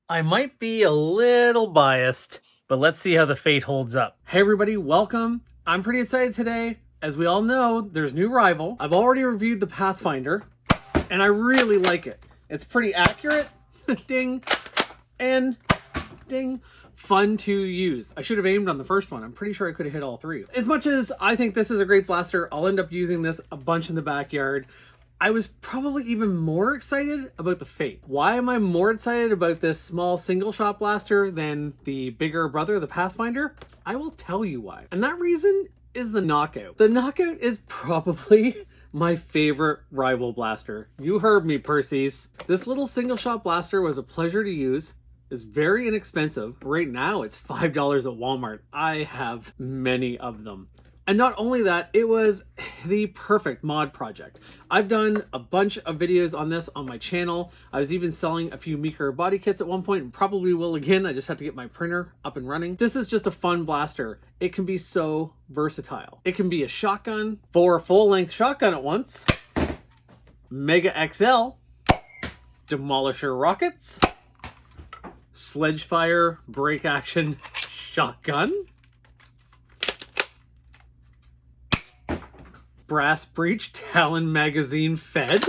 I might be a little biased, but let's see how the Fate holds up. Hey everybody, welcome. I'm pretty excited today. As we all know, there's new rival. I've already reviewed the Pathfinder, and I really like it. It's pretty accurate, ding, and ding, fun to use. I should have aimed on the first one. I'm pretty sure I could have hit all three. As much as I think this is a great blaster, I'll end up using this a bunch in the backyard. I was probably even more excited about the Fate. Why am I more excited about this small single shot blaster than the bigger brother, the Pathfinder? I will tell you why. And that reason is the Knockout. The Knockout is probably my favorite rival blaster. You heard me, Percy's. This little single shot blaster was a pleasure to use. It's very inexpensive. Right now it's $5 at Walmart. I have many of them. And not only that, it was the perfect mod project. I've done a bunch of videos on this on my channel. I was even selling a few Meaker body kits at one point and probably will again. I just have to get my printer up and running. This is just a fun blaster. It can be so versatile. It can be a shotgun, 4 full-length shotgun at once, Mega XL, Demolisher rockets, sledge fire break action shotgun, brass breech Talon magazine fed.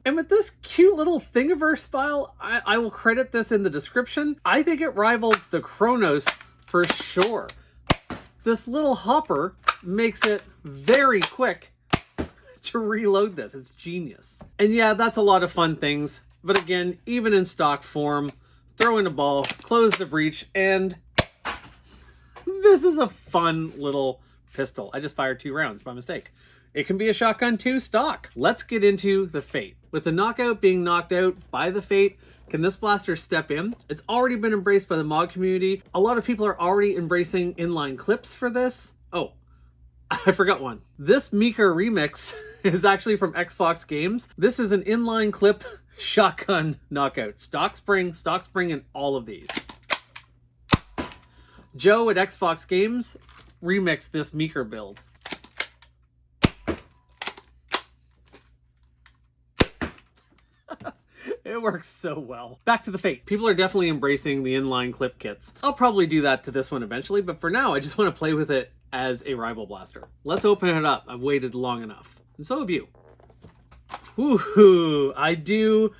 And with this cute little Thingiverse file, I will credit this in the description. I think it rivals the Chronos for sure. This little hopper makes it very quick to reload this. It's genius. And yeah, that's a lot of fun things. But again, even in stock form, throw in a ball, close the breech, and this is a fun little pistol. I just fired 2 rounds by mistake. It can be a shotgun too, stock. Let's get into the Fate. With the Knockout being knocked out by the Fate, can this blaster step in? It's already been embraced by the mod community. A lot of people are already embracing inline clips for this. Oh, I forgot one. This Meaker remix is actually from XFoxGames. This is an inline clip shotgun knockout. Stock spring in all of these. Joe at XFoxGames remixed this Meaker build. It works so well. Back to the Fate. People are definitely embracing the inline clip kits. I'll probably do that to this one eventually, but for now I just want to play with it as a rival blaster. Let's open it up. I've waited long enough. And so have you. Woohoo! I do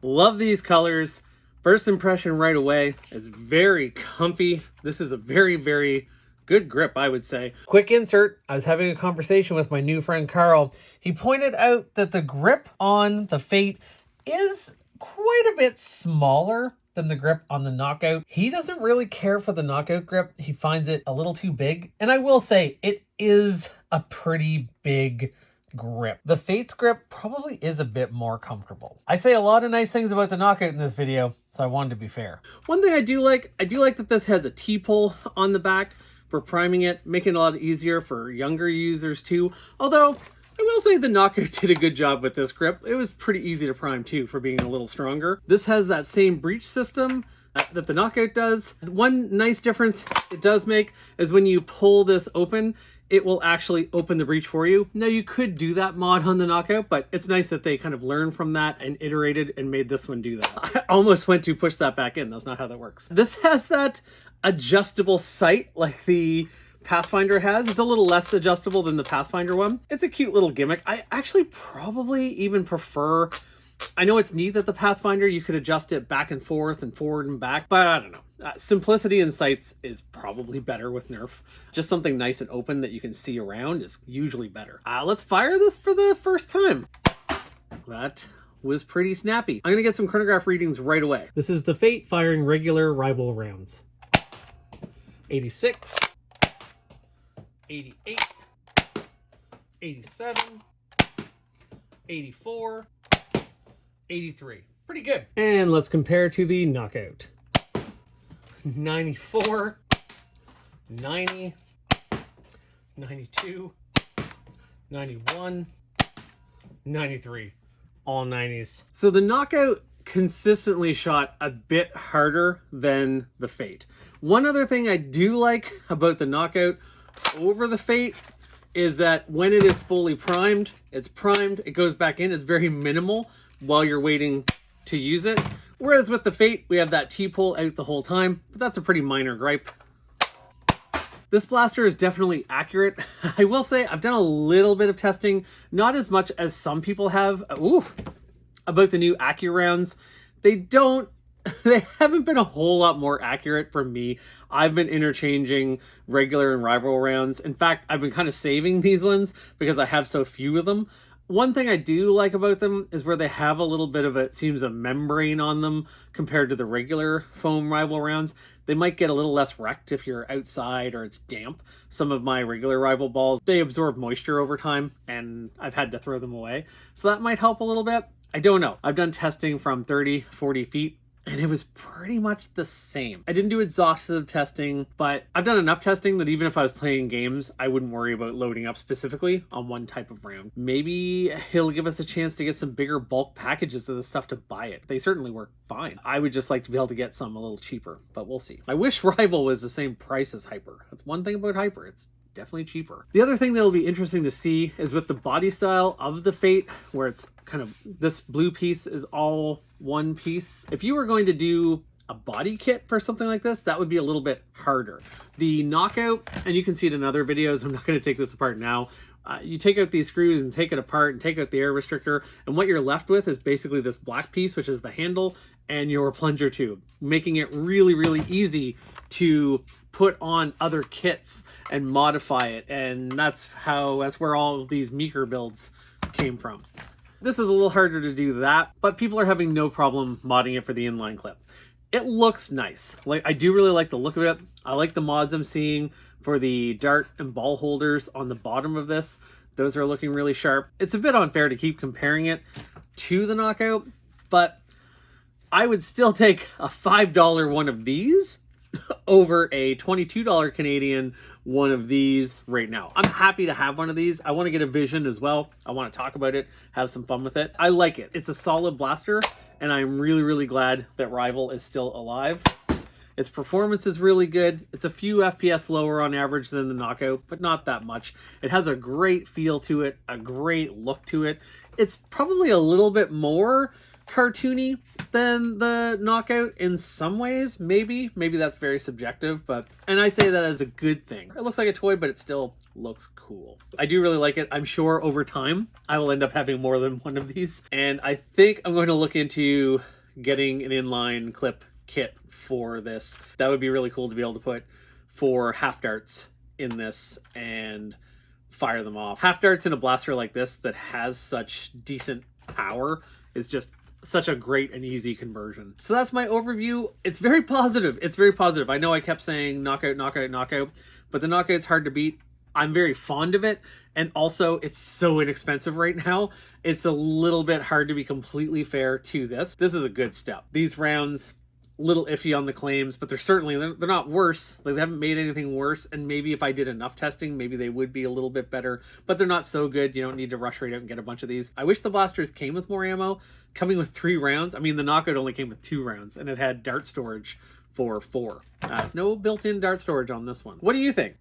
love these colors. First impression right away, it's very comfy. This is a very, very good grip, I would say. Quick insert, I was having a conversation with my new friend Carl. He pointed out that the grip on the Fate is quite a bit smaller than the grip on the Knockout. He doesn't really care for the Knockout grip. He finds it a little too big. And I will say, it is a pretty big grip. The Fate's grip probably is a bit more comfortable. I say a lot of nice things about the Knockout in this video, so I wanted to be fair. One thing I do like that this has a T-pull on the back for priming it, making it a lot easier for younger users too. Although, I will say the Knockout did a good job with this grip. It was pretty easy to prime too for being a little stronger. This has that same breech system that the Knockout does. One nice difference it does make is when you pull this open, it will actually open the breech for you. Now you could do that mod on the Knockout, but it's nice that they kind of learned from that and iterated and made this one do that. I almost went to push that back in. That's not how that works. This has that adjustable sight like the Pathfinder has. It's a little less adjustable than the Pathfinder one. It's a cute little gimmick. I actually probably even prefer, I know it's neat that the Pathfinder, you could adjust it back and forth and forward and back, but I don't know. Simplicity in sights is probably better with Nerf. Just something nice and open that you can see around is usually better. Let's fire this for the first time. That was pretty snappy. I'm gonna get some chronograph readings right away. This is the Fate firing regular rival rounds. 86, 88, 87, 84, 83. Pretty good. And let's compare to the Knockout. 94, 90, 92, 91, 93. All 90s. So the Knockout consistently shot a bit harder than the Fate. One other thing I do like about the Knockout over the Fate is that when it is fully primed, it's primed, it goes back in, it's very minimal while you're waiting to use it. Whereas with the Fate, we have that T-pole out the whole time, but that's a pretty minor gripe. This blaster is definitely accurate. I will say I've done a little bit of testing, not as much as some people have, about the new Accu rounds. They haven't been a whole lot more accurate for me. I've been interchanging regular and rival rounds. In fact, I've been kind of saving these ones because I have so few of them. One thing I do like about them is where they have a little bit of a membrane on them compared to the regular foam rival rounds. They might get a little less wrecked if you're outside or it's damp. Some of my regular rival balls, they absorb moisture over time and I've had to throw them away. So that might help a little bit. I don't know. I've done testing from 30, 40 feet. And it was pretty much the same. I didn't do exhaustive testing, but I've done enough testing that even if I was playing games, I wouldn't worry about loading up specifically on one type of round. Maybe he'll give us a chance to get some bigger bulk packages of the stuff to buy it. They certainly work fine. I would just like to be able to get some a little cheaper, but we'll see. I wish Rival was the same price as Hyper. That's one thing about Hyper. It's definitely cheaper. The other thing that'll be interesting to see is with the body style of the Fate, where it's kind of, this blue piece is all one piece. If you were going to do a body kit for something like this, that would be a little bit harder. The knockout, and you can see it in other videos, I'm not going to take this apart now. You take out these screws and take it apart and take out the air restrictor, and what you're left with is basically this black piece, which is the handle and your plunger tube, making it really, really easy to put on other kits and modify it. And that's where all of these Meaker builds came from. This is a little harder to do that, but people are having no problem modding it for the inline clip. It looks nice. Like, I do really like the look of it. I like the mods I'm seeing for the dart and ball holders on the bottom of this. Those are looking really sharp. It's a bit unfair to keep comparing it to the Knockout, but I would still take a $5 one of these over a $22 Canadian one of these right now. I'm happy to have one of these. I want to get a Vision as well. I want to talk about it, have some fun with it. I like it. It's a solid blaster, and I'm really, really glad that Rival is still alive. Its performance is really good. It's a few FPS lower on average than the Knockout, but not that much. It has a great feel to it, a great look to it. It's probably a little bit more cartoony than the Knockout in some ways. Maybe that's very subjective, and I say that as a good thing. It looks like a toy, but it still looks cool. I do really like it. I'm sure over time I will end up having more than one of these, and I think I'm going to look into getting an inline clip kit for this. That would be really cool to be able to put 4 half darts in this and fire them off. Half darts in a blaster like this that has such decent power is just such a great and easy conversion. So that's my overview. It's very positive. It's very positive. I know I kept saying Knockout, Knockout, Knockout, but the Knockout's hard to beat. I'm very fond of it, and also it's so inexpensive right now. It's a little bit hard to be completely fair to this. This is a good step. These rounds, little iffy on the claims, but they're not worse. Like, they haven't made anything worse, and maybe if I did enough testing, maybe they would be a little bit better, but they're not so good. You don't need to rush right out and get a bunch of these. I wish the blasters came with more ammo, coming with 3 rounds. I mean, the Knockout only came with 2 rounds, and it had dart storage for 4. No built-in dart storage on this one. What do you think?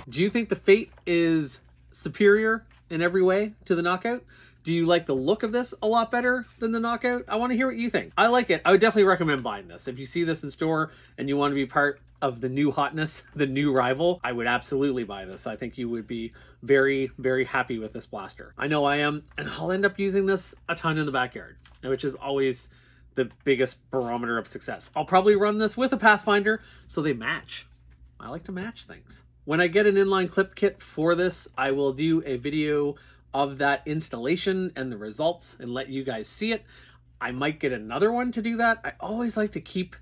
Do you think the Fate is superior in every way to the Knockout? Do you like the look of this a lot better than the Knockout? I want to hear what you think. I like it. I would definitely recommend buying this. If you see this in store and you want to be part of the new hotness, the new Rival, I would absolutely buy this. I think you would be very, very happy with this blaster. I know I am, and I'll end up using this a ton in the backyard, which is always the biggest barometer of success. I'll probably run this with a Pathfinder so they match. I like to match things. When I get an inline clip kit for this, I will do a video of that installation and the results and let you guys see it. I might get another one to do that. I always like to keep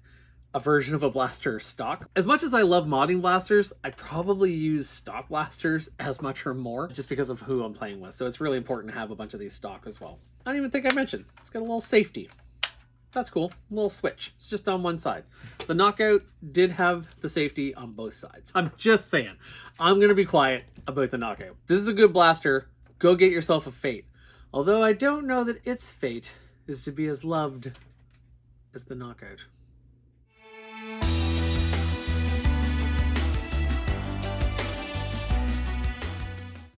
a version of a blaster stock. As much as I love modding blasters, I probably use stock blasters as much or more just because of who I'm playing with. So it's really important to have a bunch of these stock as well. I don't even think I mentioned, it's got a little safety. That's cool. A little switch. It's just on one side. The Knockout did have the safety on both sides. I'm just saying. I'm going to be quiet about the Knockout. This is a good blaster. Go get yourself a Fate. Although I don't know that its fate is to be as loved as the Knockout.